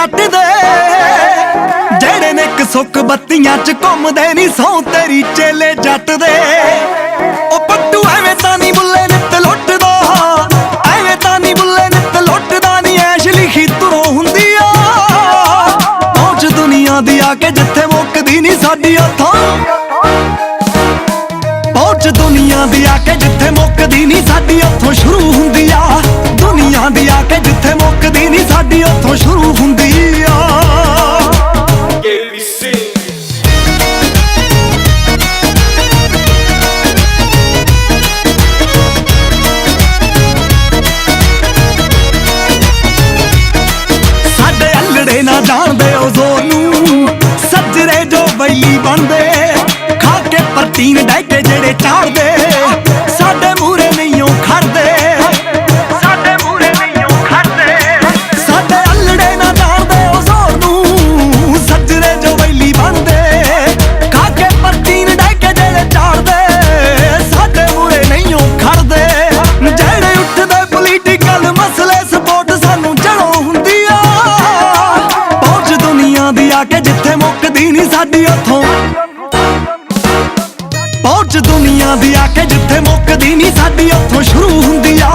जट दे जेड़े ने एक सुख बत्तियां च घुमदे नी सौ तेरी चेले जट दे। ओ पट्टू एवें तां नी बुल्ले नित लुटदा, एवें तां नी बुल्ले नित लुटदा नी ऐश लिखी तुरों हुंदी आ। पहुंच दुनिया दी आके जिथे मुकदी नी साडी हथों, पहुंच दुनिया दी आके जिथे मुकदी नी साडी हथों शुरू हुंदी आ। दुनिया दी आके जिथे मुकदी नी साडी हथों शुरू हुंदी आ। साडे अल्लड़े ना जाणदे ओ जोर नूं, सज्जरे जो बैली बनदे खा के परतीन डैके जेड़े चाड़दे साडे मूरे नहीं खड़दे, साडे मूरे नहीं खड़दे। साडे अल्लड़े ना जाणदे ओ जोर नूं, सज्जरे जो बैली बनदे खा के परतीन डैके जेड़े चाड़दे साडे मूरे नहीं खड़दे। जेड़े उठदे पोलीटिकल मसले सपोर्ट सानू जड़ों हुंदी आ। पहुंच दुनिया दी आके जिथे मुकदी नी साडी हथों, पहुंच दुनिया दी आके जिथे मुकदी नी साडी हथों शुरू हुंदी आ।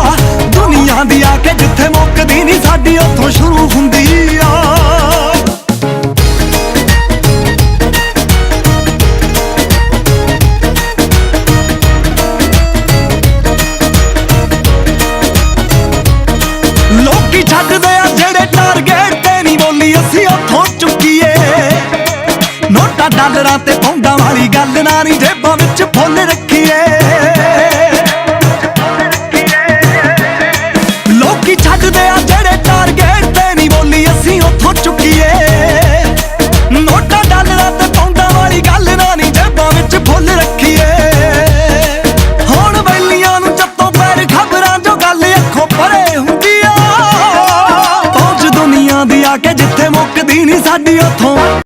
दुनिया दी आके जिथे मुकदी नी साडी हथों शुरू हुंदी आ। लोकी छड्डदे आ जेड़े टारगेट ते नी बोली असीं उथों चुकीए। नोटा डालरां ते पौंडां वाली गल ना नी जेबां विच फुੱਲ रखीए। लोकी छड्डदे आ जेड़े टारगेट ते नी बोली असीं उथों चुकीए। नोटा डालरां ते पौंडां वाली गल ना नी जेबां विच फुੱਲ रखीए। हुण बैलियां नूं जत्तों पैर खबरां जो गल अखों परे हुंदी आ। पहुंच दुनिया दी आके जिथे मुकदी नी साडी हथों।